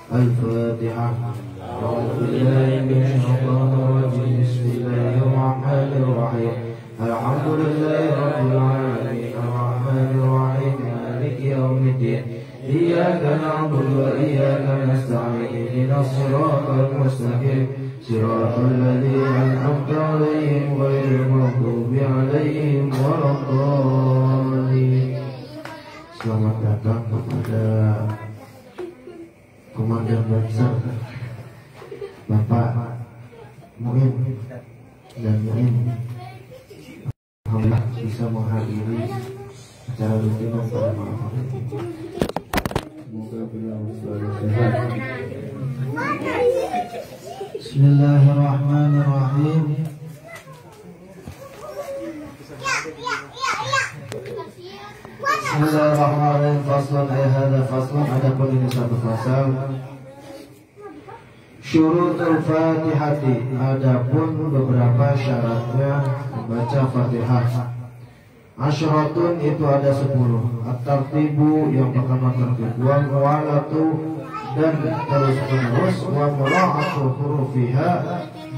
الفاتحة. أعوذ بالله من الشيطان الرجيم. بسم الله الرحمن الرحيم. الحمد لله رب العالمين الرحمن الرحيم مالك يوم الدين. إياك نعبد وإياك نستعين. اهدنا الصراط المستقيم صراط الذين أنعمت عليهم غير المغضوب عليهم ولا الضالين. Selamat datang kepada Komandan Besar Bapak Muin dan Muin. Alhamdulillah bisa menghadiri acara rutinan pada malam hari ini. Semoga beliau selalu sehat. Bismillahirrahmanirrahim. Bismillahirrahmanirrahim. Faslun hadza faslun, adapun ini satu fasal. Syurutul Fatihati, adapun beberapa syaratnya membaca Fatihah. Asyaratun itu ada 10. At-tartibu yang pertama tertib, wa muwalatu dan terus menerus, wa mura'atu hurufiha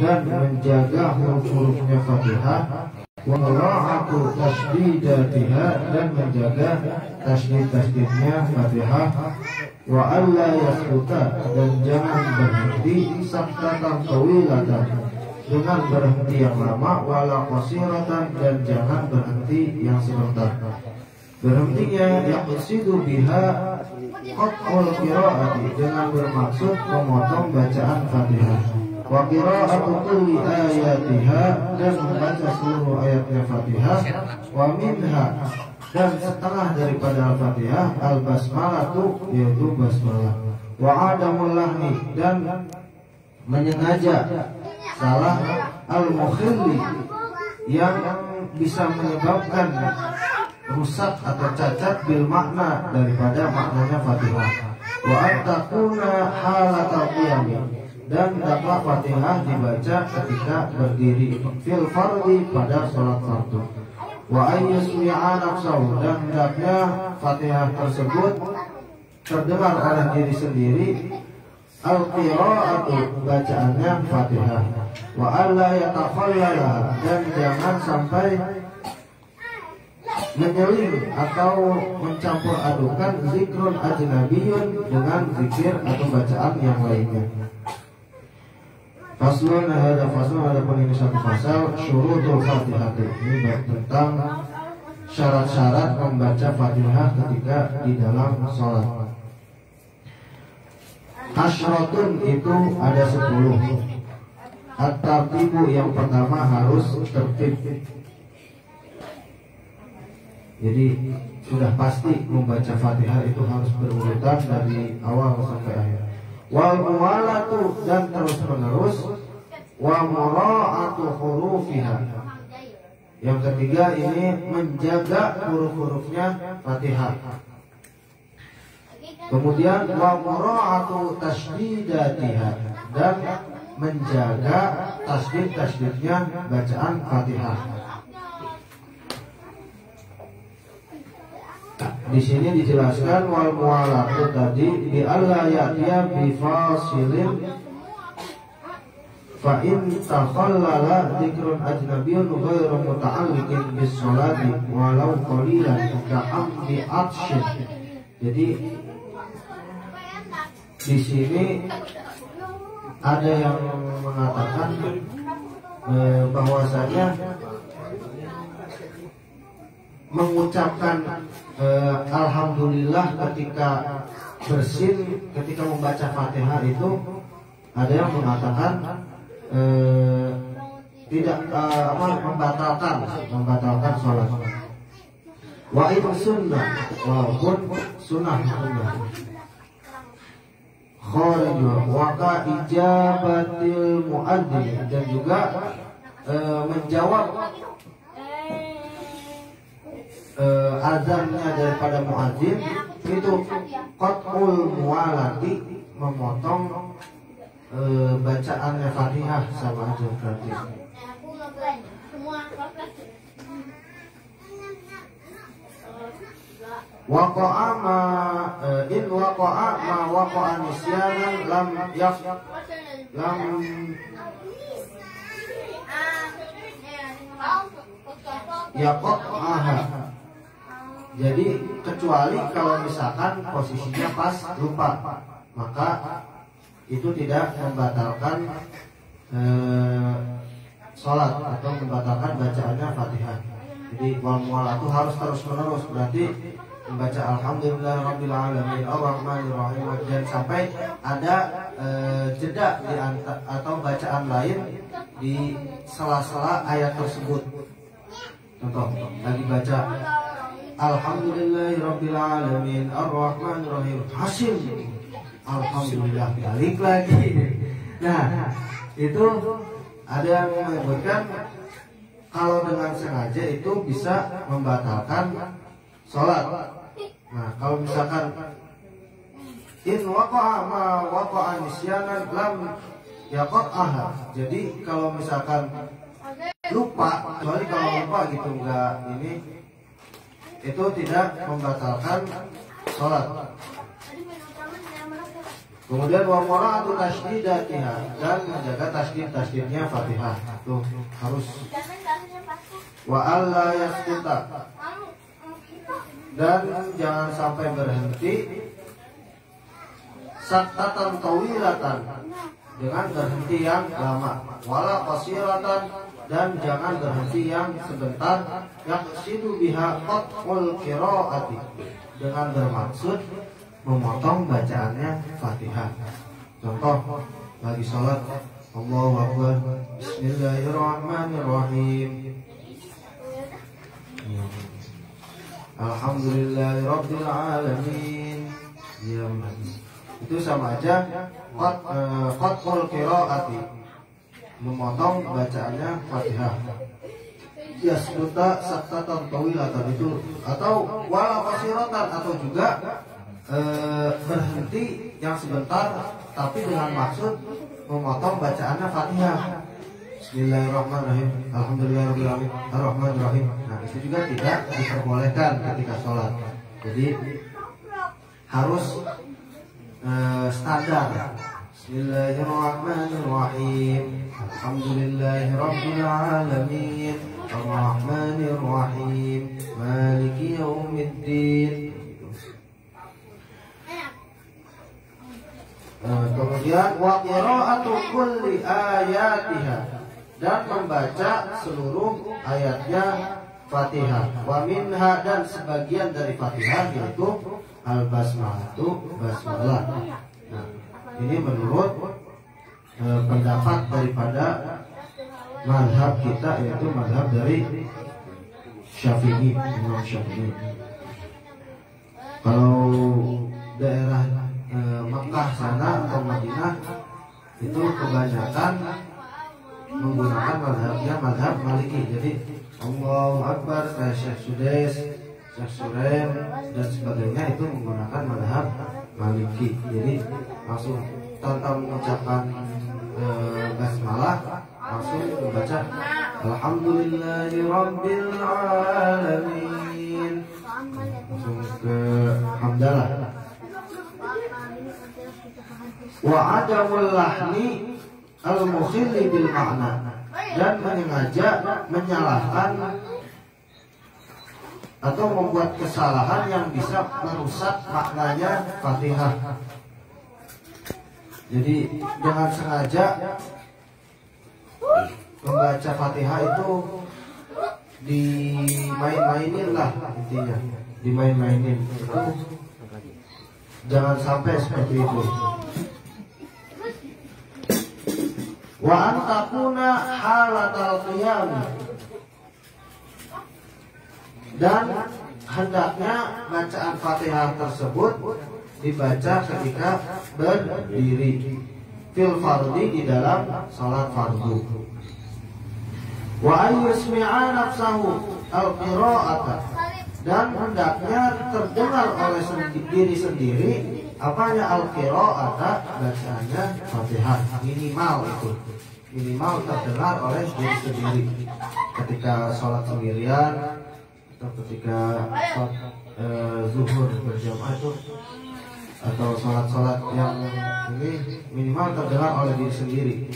dan menjaga huruf-hurufnya Fatihah, wa mura'atu tasydidatiha dan menjaga tasydid-tasydidnya Fatihah, wa alla yaskuta dan jangan berhenti saktatan tawilatan dengan berhenti yang lama, wala qasiratan dan jangan berhenti yang sebentar. Berhentinya yaqsidu biha qat'ul qira'ati dengan bermaksud memotong bacaan Fatihah, wa qira'atu kulli ayatiha dan membaca seluruh ayatnya Fatihah, wa minha dan setengah daripada Al-Fatihah al-basmalatu yaitu basmalah, wa adamul lahni dan menyengaja salah al-mukhilli yang bisa menyebabkan rusak atau cacat bil makna daripada maknanya Fatihah, wa antakuna halatal qiyam dan dapat Fatihah dibaca ketika berdiri fil fardhi pada sholat fardu, wa ayyusmi'a nafsahu dan hendaknya Fatihah tersebut terdengar oleh diri sendiri, al-qira'atu bacaannya Fatihah, wa alla yatakhallala dan jangan sampai menyeling atau mencampur adukan zikrun ajnabiyun dengan zikir atau bacaan yang lainnya. Faslun hadza faslun, adapun ini satu fasal. Syurutul Fatihah, ini tentang syarat-syarat membaca Fatihah ketika di dalam sholat. Asyaratun itu ada 10. At-tartibu yang pertama harus tertib. Jadi sudah pasti membaca Fatihah itu harus berurutan dari awal sampai akhir. Wal muwalatu dan terus menerus, wa mura'atu hurufiha. Yang ketiga ini menjaga huruf-hurufnya Fatihah. Kemudian wa mura'atu tasydidatiha dan menjaga tasydid-tasydidnya bacaan Fatihah. Di sini dijelaskan wal muwalatu tadi bi alla ya'tiya bi fasilin fa in takhallala dzikrun ajnabiyyun ghairu muta'alliqin bis sholati walau qalilan ka'amdi atshin. Jadi di sini ada yang mengatakan bahwasanya mengucapkan alhamdulillah ketika bersin, ketika membaca Fatihah itu ada yang mengatakan tidak membatalkan sholat. Wa itu sunnah, walaupun sunnah kharijah wa ka ijabatil muadzin dan juga menjawab azannya daripada muadzin itu qat'ul muwalati, memotong bacaannya Fatihah sama aja berarti. Waqa'a ma in waqa'a ma waqa'a nisyanan lam yaqa'aha. Jadi kecuali kalau misalkan posisinya pas lupa, maka itu tidak membatalkan sholat atau membatalkan bacaannya Fatihah. Jadi wal muwalatu harus terus menerus, berarti membaca alhamdulillahirabbil alamin arrahmanir rahim dan sampai ada jeda di atau bacaan lain di sela-sela ayat tersebut. Contoh, lagi baca alhamdulillahirabbil alamin arrahmanir rahim, hasil alhamdulillah, balik lagi. Nah, itu ada yang menyebutkan kalau dengan sengaja itu bisa membatalkan sholat. Nah, kalau misalkan in waqa'a ma waqa'a nisyanan lam yaqa'aha. Jadi kalau misalkan lupa, kecuali kalau lupa gitu enggak ini, itu tidak membatalkan sholat. Kemudian wa mura'atu tasydidatiha, dan menjaga tasydidnya Fatihah. Tuh harus. Wa alla yasquta, dan jangan sampai berhenti saktatan tawilatan, dengan berhenti yang lama. Wala qasiratan, dan jangan berhenti yang sebentar. Yaqsidu biha qat'ul qira'ati, dengan bermaksud memotong bacaannya Fatihah. Contoh, lagi sholat Allahu Akbar, Bismillahirrahmanirrahim, Alhamdulillahirabbil alamin. Ya, itu sama aja qat'ul qira'ati, memotong bacaannya Fatihah. Yasbuta saktatan tawilatan itu, atau wala qasiratan, atau juga berhenti yang sebentar tapi dengan maksud memotong bacaannya Fatihah. Bismillahirrahmanirrahim, alhamdulillahirabbil alamin arrahmanirrahim. Nah, itu juga tidak diperbolehkan ketika sholat. Jadi harus standar. Bismillahirrahmanirrahim, alhamdulillahirabbil alamin arrahmanirrahim maliki yaumiddin. Kemudian wa qira'atu kulli ayatiha, dan membaca seluruh ayatnya Fatihah. Wa minha, dan sebagian dari Fatihah yaitu al-basmalatu, basmalah. Nah, ini menurut pendapat daripada mazhab kita, yaitu mazhab dari Syafi'i, Imam Syafi'i. Kalau daerah Mekah sana atau Madinah itu kebanyakan menggunakan mazhabnya mazhab Maliki. Jadi Allahu Akbar, Syekh Sudais, Syekh Surem dan sebagainya itu menggunakan mazhab Maliki. Jadi langsung tanpa mengucapkan basmalah langsung membaca Alhamdulillahirabbil alamin, langsung ke hamdalah. Wa adamul lahni al-mukhilli bil makna, dan menyengaja menyalahkan atau membuat kesalahan yang bisa merusak maknanya Fatihah. Jadi dengan sengaja membaca Fatihah itu dimain-mainin lah, intinya dimain-mainin. Itu jangan sampai seperti itu. Wa antakuna halatal qiyam, dan hendaknya bacaan Fatihah tersebut dibaca ketika berdiri, fil fardhi, di dalam salat fardu. Wa ayyusmi'a nafsahu al-qira'ata, dan hendaknya terdengar oleh diri sendiri apanya al-qira'ata, bacaannya Fatihah, minimal terdengar oleh diri sendiri ketika sholat sendirian atau ketika sholat zuhur berjamaah itu, atau sholat yang ini minimal terdengar oleh diri sendiri.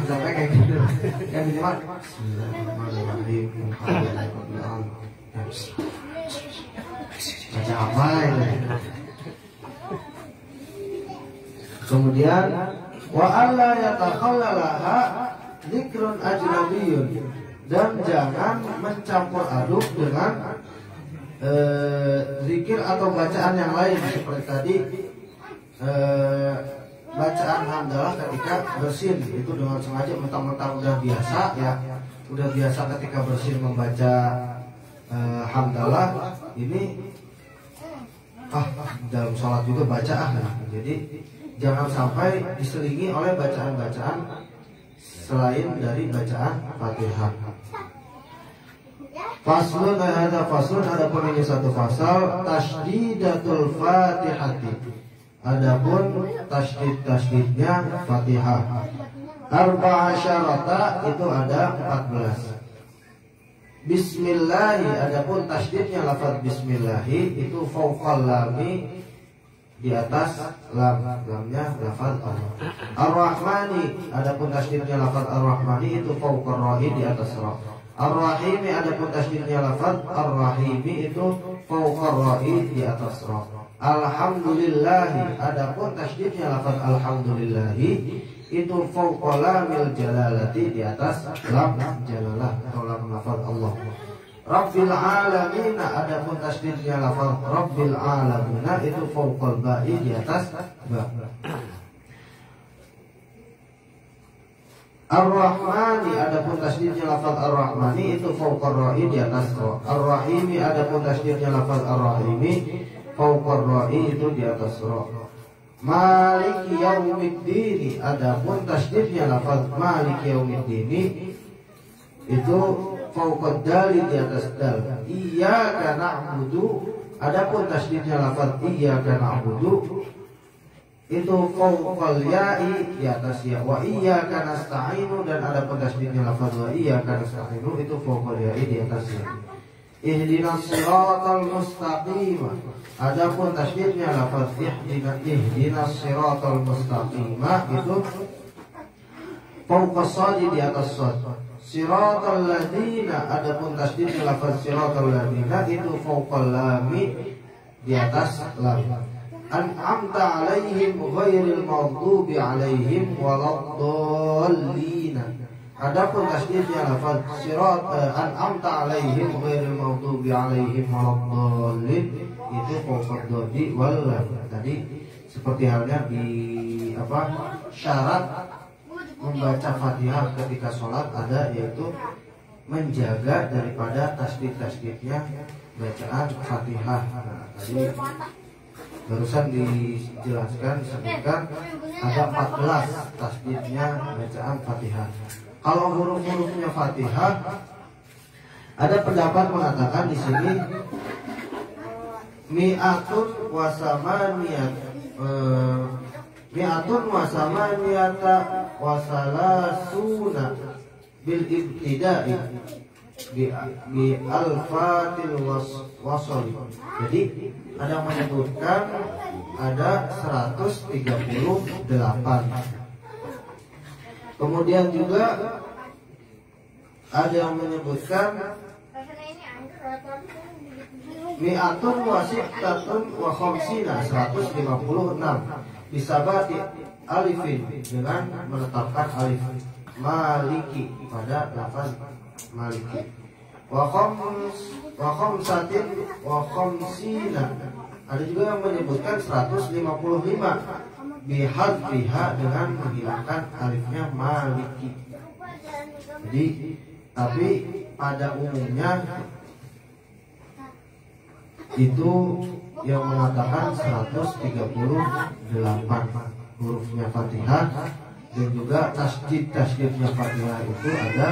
Sampai kayak gitu. Yang minimal Bismillahirrahmanirrahim. Baca apa ini? Kemudian wa alla yatakhallalaha dzikrun ajnabiyyun, dan jangan mencampur aduk dengan zikir atau bacaan yang lain seperti tadi bacaan hamdalah ketika bersin itu dengan sengaja mentang-mentang udah biasa ya, udah biasa ketika bersin membaca hamdalah ini dalam sholat juga baca jadi jangan sampai diselingi oleh bacaan-bacaan selain dari bacaan Fatihah. Faslun, ada faslun, ada pun ini satu fasal tasdidatul Fatihati. Adapun tasdidnya Fatihah. Arba'asyarata itu ada 14. Bismillahi, adapun tasdidnya lafaz bismillahi itu fauqal lami, di atas lamnya lafaz Allah. Ar-Rahmani, adapun tasdidnya lafaz Ar-Rahmani itu fauqar ra'i, di atas ra. Ar-Rahimi, adapun tasdidnya lafaz Ar-Rahimi itu fauqar ra'i, di atas ra. Alhamdulillahi, adapun tasdidnya lafaz alhamdulillahi itu fauqa lamil jalalati, di atas lam jalalah atau lam lafaz Allah. Rabbil alamin, adapun tasdidnya lafaz Rabbil alamin itu fauqal ba'i, di atas ba. Ar-Rahmani, adapun tasdidnya lafaz Ar-Rahmani itu fauqar ra'i, di atas ra. Ar-Rahimi, adapun tasdidnya lafaz Ar-Rahimi fauqar ra'i, itu di atas ra. Maliki yaumiddin, adapun tasdidnya lafaz Maliki yaumiddin itu fauqad dali, di atas dal. Iyyaka na'budu, adapun tasdidnya lafaz iyyaka na'budu itu fauqal ya'i, di atas ya. Wa iyyaka nasta'inu, dan adapun tasdidnya lafaz wa iyyaka nasta'inu itu fauqal ya'i, di atas ya. Ihdinas siratal mustaqim, adapun tasdidnya lafaz ihdinas siratal mustaqim itu fauqas shad, di atas shad. Siratal ladzina, adapun tasdidnya lafaz siratal ladzina itu fauqal lami, di atas lam. An'amta alaihim ghairil maghdubi alaihim waladdallin, adapun tasdidnya lafaz an'amta alaihim ghairil maghdubi alaihim waladdallin itu fauqad dodi wal lam. Tadi seperti halnya di syarat membaca Fatihah ketika sholat ada, yaitu menjaga daripada tasdid-tasdidnya bacaan Fatihah. Nah, tadi barusan disebutkan ada 14 tasdidnya bacaan Fatihah. Kalau huruf-hurufnya Fatihah, ada pendapat mengatakan di sini mi'atun wasamaniyata wasalasuna bil ibtida'i bi al-fatil wasol. Jadi ada yang menyebutkan ada 138. Kemudian juga ada yang menyebutkan mi'atun wasittatun wa khamsina, 156 bisabati alifin, dengan menetapkan alif maliki pada lafaz maliki. Wa khamsatin wa khamsina, ada juga yang menyebutkan 155 bihadfiha, dengan menghilangkan alifnya maliki. Jadi tapi pada umumnya itu yang mengatakan 138 hurufnya Fatihah, dan juga tasdidnya Fatihah itu ada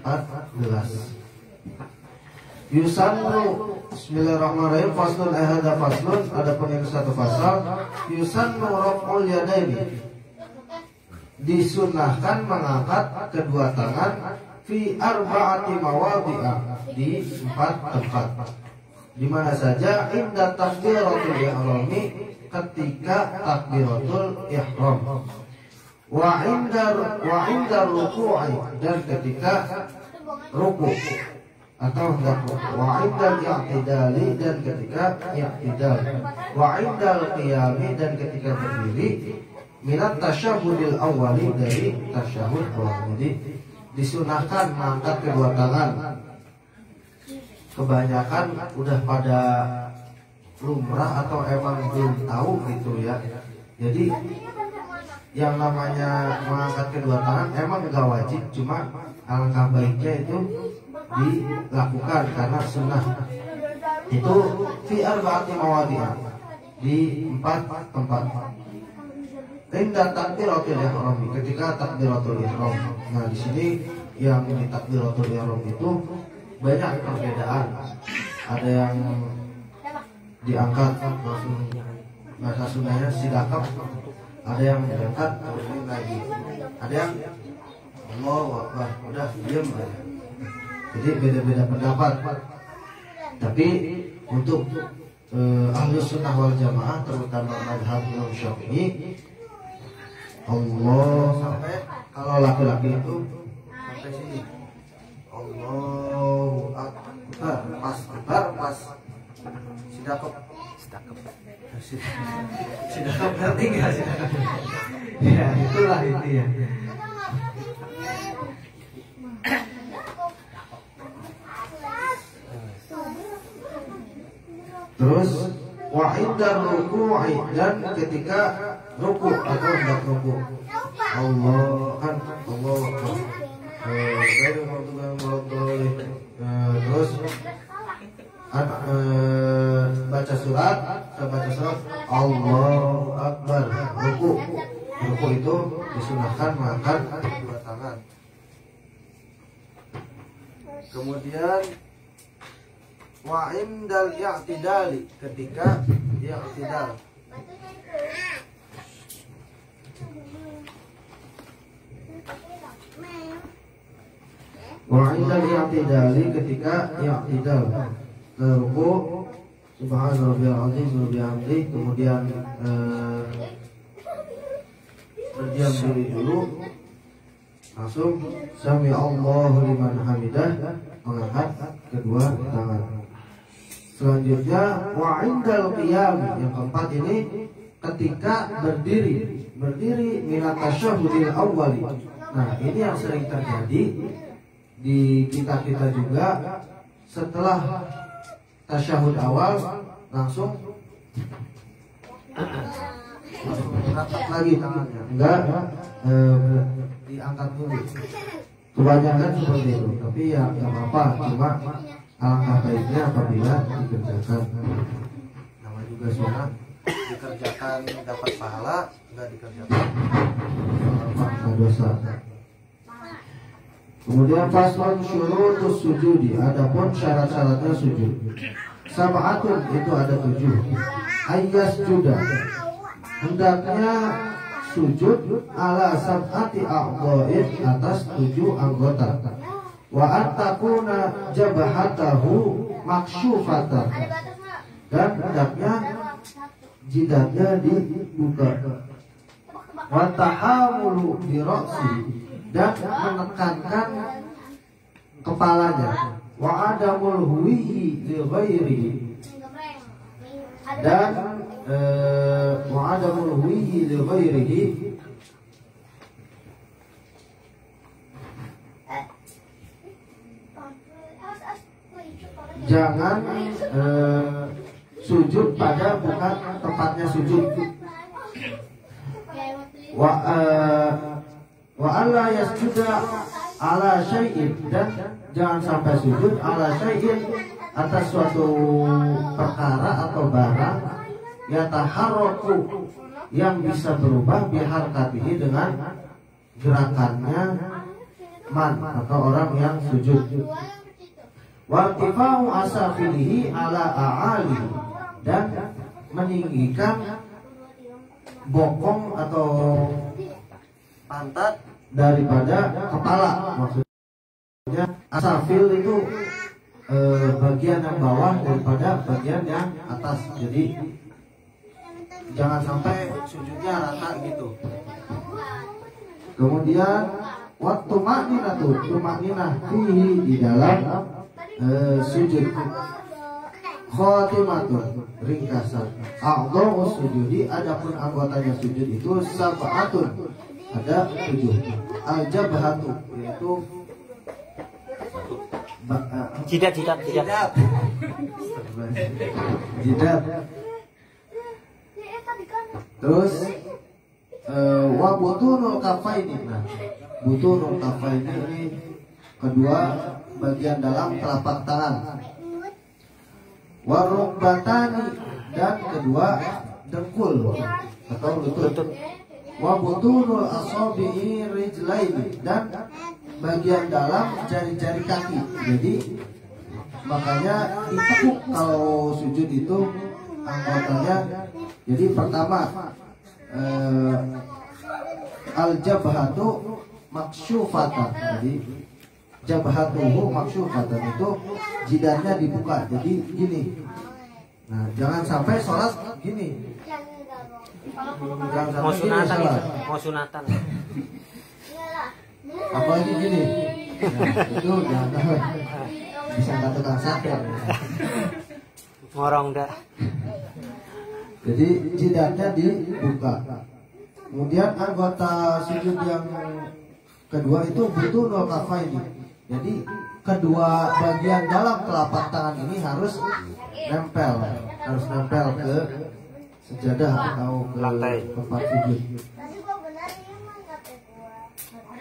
14. Yusannu, bismillahirrahmanirrahim. Faslun ahada faslun, adapun ini satu fasal. Yusannu raf'ul yadaini, disunahkan mengangkat kedua tangan fi arba'ati mawadhi'a, di 4 tempat. Di mana saja inda takbiratul ihrami, ketika takbiratul ihram, wa inda ruku'i, dan ketika ruku atau wa indal i'tidali, dan ketika i'tidal, wa indal qiyami, dan ketika berdiri, minat tasyahudil awali, dari tasyahud awal. Jadi disunahkan mengangkat kedua tangan. Kebanyakan udah pada lumrah atau emang belum tahu gitu ya. Jadi yang namanya mengangkat kedua tangan emang gak wajib, cuma alangkah baiknya itu dilakukan karena sunnah. Itu fi arba'ati mawadhi'a, di 4 tempat. Inda takbiratul ihram, ketika takbiratul ihram. Nah, di sini yang di takbiratul ihram itu banyak perbedaan. Ada yang diangkat langsung bahasa Sundanya sidakap, ada yang diangkat kemudian lagi, ada yang Allahu Akbar udah diam aja. Jadi beda-beda pendapat. Tapi untuk Ahlus Sunnah wal Jamaah, terutama mazhab Imam Syafi'i, Allah sampai kalau laki-laki itu sampai sini, Allahu Akbar, pas sidakap ngerti nggak sidakap? Ya itulah itu ya. Terus wa indar ruku'i, dan ketika ruku atau hendak ruku, Allah kan Allah Akbar. Terus baca surat Allahu Akbar, ruku itu disunahkan mengangkat kedua tangan. Kemudian wa indal i'tidali, ketika i'tidal, wa indal i'tidali, ketika i'tidal, ruku subhana rabbiyal azim wa bihamdi, kemudian berdiam diri dulu, langsung sami Allahu liman hamidah, mengangkat kedua tangan. Selanjutnya wa indal qiyam, yang keempat ini ketika berdiri minat tasyahudil awwali. Nah, ini yang sering terjadi di kita juga, setelah tasyahud awal langsung rapat lagi tangannya, enggak diangkat dulu. Kebanyakan seperti itu, tapi ya nggak apa-apa, cuma alangkah baiknya apabila dikerjakan. Nama juga sunnah, dikerjakan dapat pahala, nggak dikerjakan nggak dosa. Kemudian faslun syurutus sujudi, adapun syarat-syaratnya sujud. Sab'atun, itu ada 7. Ayyas juda, hendaknya sujud ala sab'ati a'dha'in, atas 7 anggota. Wa antakuna jabahatahu maksyufatan, dan hendaknya jidatnya dibuka. Wa tahamulu bi ra'si, dan menekankan kepalanya. Wa adamul huwihi li ghairihi, dan wa adamul huwihi li ghairihi, jangan sujud pada bukan tempatnya sujud. Wa alla yasjuda ala syai'in, dan jangan sampai sujud ala syai'in, atas suatu perkara atau barang, yataharraku, yang bisa berubah, biharkatihi, dengan gerakannya man, atau orang yang sujud. Wartifa'u asafilihi ala a'ali, dan meninggikan bokong atau pantat daripada kepala. Maksudnya asafil itu bagian yang bawah daripada bagian yang atas. Jadi jangan sampai sujudnya rata gitu. Kemudian waktu tumakninah fihi, di dalam sujud. Khotimatun, ringkasan. A'dha'u sujudi, adapun anggotanya sujud itu sab'atun, ada 7. Al-jabhatu, yaitu jidat. Terus wa butunul kafaini. Nah, butunul kafaini ini kedua bagian dalam telapak tangan. Warukbatani, dan kedua dengkul atau lutut. Wa butunul asabi'i rijlaini, dan bagian dalam jari-jari kaki. Jadi makanya ditekuk kalau sujud itu anggotanya. Jadi pertama al-jabhatu maksyufatan. Jadi jabhatuhu maksyufatan itu jidatnya dibuka. Jadi gini. Nah, jangan sampai sholat gini. Jangan sampai mau sunatan. Apalagi gini. Nah, itu jangan bisa nggak tukang sate. Ngorong dah. Jadi jidatnya dibuka. Kemudian anggota sujud yang kedua itu butunul kafaini. Jadi kedua bagian dalam telapak tangan ini harus nempel ke sejadah atau ke tempat sujud.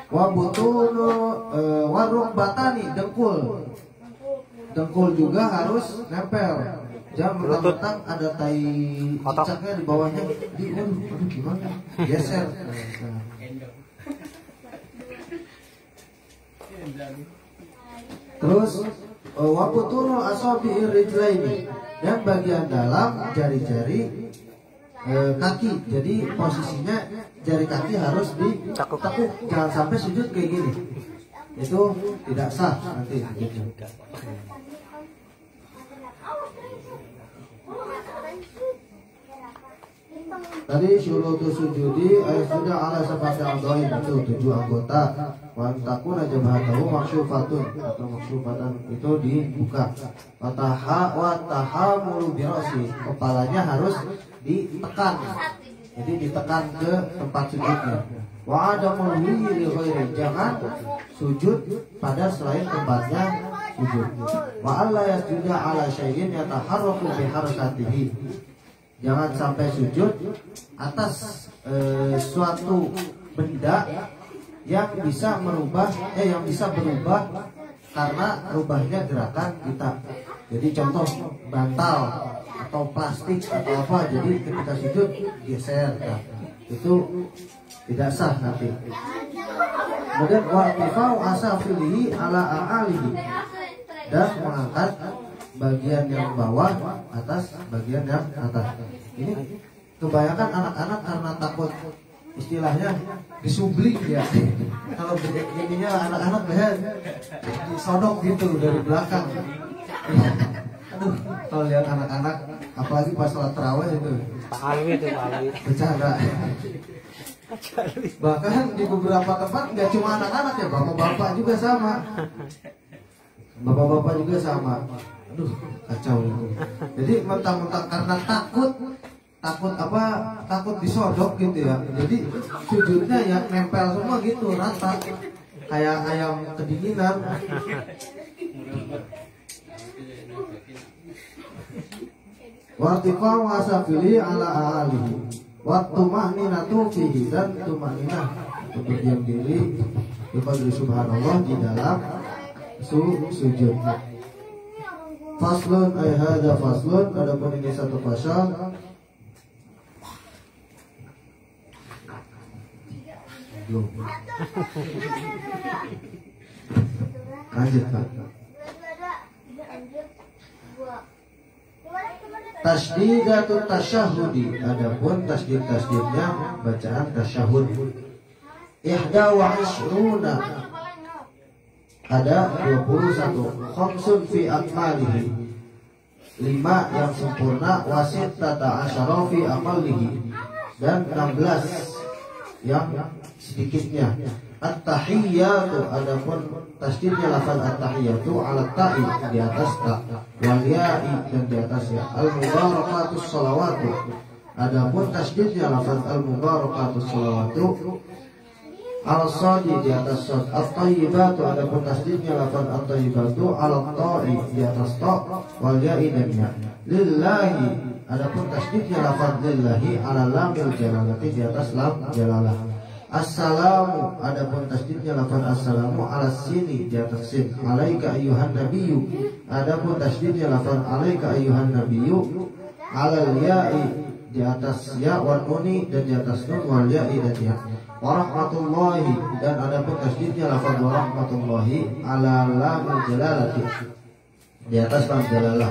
Wa butunu warukbatani, dengkul juga harus nempel. Jangan mentang-mentang ada tai cicaknya di bawahnya, aduh gimana? Geser. Terus wa butunu asabi'ir rijlaini, dan bagian dalam jari-jari kaki. Jadi posisinya jari kaki harus ditekuk. Jangan sampai sujud kayak gini. Itu tidak sah nanti sujudnya. Tadi syurutu sujudi sudah ala sab'ati a'dha'in, itu 7 anggota. Wa takuna jabhatahu maksyufatun, atau maksyufatan itu dibuka. Wa tahamulu bi ra'si, kepalanya harus ditekan. Jadi ditekan ke tempat sujudnya. Wa adamul li ghairi, jangan sujud pada selain tempatnya sujud. Wa alla yasjuda ala syai'in yataharraku bi harakatihi, jangan sampai sujud atas suatu benda yang bisa berubah karena rubahnya gerakan kita. Jadi contoh bantal atau plastik atau apa, jadi ketika sujud geser, nah, itu tidak sah nanti. Kemudian wartifa'u asafilihi ala a'alihi, dan mengangkat bagian yang bawah atas bagian yang atas. Ini kebanyakan anak-anak karena takut istilahnya disublik ya. Kalau begininya anak-anak leher disodok gitu dari belakang. Aduh, kalau lihat anak-anak apalagi pas sholat tarawih itu. Pak Alwi itu Pak Alwi. Bercanda. Bahkan di beberapa tempat nggak cuma anak-anak ya, bapak-bapak juga sama. Bapak-bapak juga sama. Aduh, kacau itu. Jadi mentang-mentang karena takut disodok gitu ya. Jadi sujudnya ya nempel semua gitu, rata. Kayak ayam kedinginan. Wartifa'u asafili ala a'alihi wa tuma'ninatu fihi, dan tuma'ninah berdiam diri kepada subhanallah di dalam sujud. Faslun ay hadza faslun, adapun ini satu fasal. Lanjut Pak. Tasdidatut tasyahudi, adapun tasdidnya bacaan tasyahud. Ihda wa ishruna, ada 21. Khamsun fi akmalihi, 5 yang sempurna. Wasittata asyara fi aqallihi, dan 16 yang sedikitnya. At-tahiyyatu, adapun tasdidnya lafaz at-tahiyyatu ala ta'i, di atas ta, wal ya'i, dan di atas ya. Al-mubarakatus shalawatu, adapun tasdidnya lafaz al-mubarakatus shalawatu ala shadi, di atas shad. At-tayyibatu, adapun tasdidnya lafaz at-tayyibatu ala ta'i, di atas ta, wal ya'i, dan ya. Lillahi, adapun tasdidnya lafaz lillahi ala lamil jalalati, di atas lam jalalah. Assalamu, adapun tasdidnya lafaz assalamu ala sini, di atas sin. Alaika ayyuhan nabiyyu, adapun tasdidnya lafaz alaika ayyuhan nabiyyu ala ya'i, di atas ya, wan nuni, dan di atas nun, wal ya'i, dan ya. Warahmatullahi, dan adapun tasdidnya lafaz warahmatullahi ala lamil jalalati, di atas lam jalalah.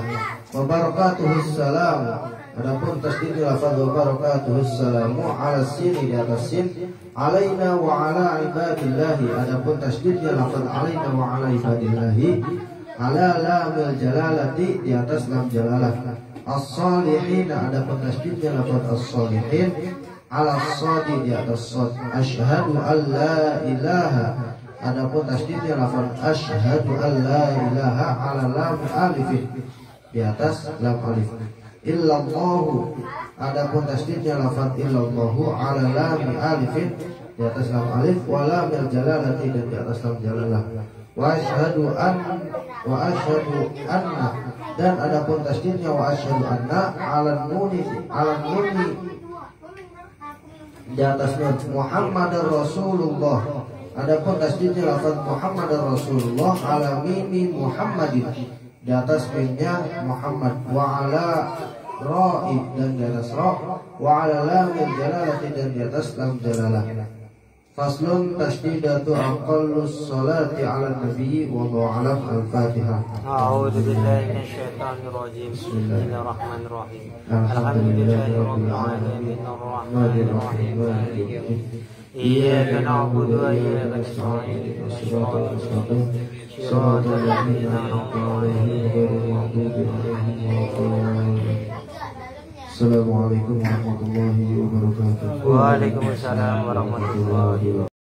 Wabarakatuhus salam, adapun tasdidnya lafaz wabarakatuhus salamu ala sini, di atas sin. Alaina wa ala ibadillahi, adapun tasdidnya lafaz alaina wa ala ibadillahi ala lamil jalalati, di atas lam jalalah. As-salihin, adapun tasdidnya lafaz as-salihin ala shadi, di atas shad. Asyhadu an la ilaha, adapun tasdidnya lafaz asyhadu an la ilaha ala lam alif, di atas lam alif. Illallahu, adapun tasdidnya lafaz illallahu ala lam alifin, di atas lam alif, wa lamil jalalati, dan di atas lam jalalah. Wa asyhadu anna, dan adapun tasdidnya wa asyhadu anna ala nuni, di atas nun. Muhammadar Rasulullah, adapun tasdidnya lafaz Muhammadar Rasulullah ala mimi Muhammadin, di atas mimnya Muhammad. Wa ala ra'i, dan di atas ra'. Wa ala lamil jalalati, dan di atas lam jalalah. Faslun tasdidatu aqallus salati ala nabi wa alam al-fatihah. A'udzu billahi minasyaitonir rajim. Bismillahirrahmanirrahim. Alhamdulillahi rabbil alamin arrahmanir rahim maliki yaumiddin. Iyyaka na'budu wa iyyaka nasta'in. Shiratal ladzina an'amta 'alaihim ghairil maghdubi 'alaihim waladdallin. Assalamualaikum warahmatullahi wabarakatuh. Waalaikumsalam warahmatullahi wabarakatuh.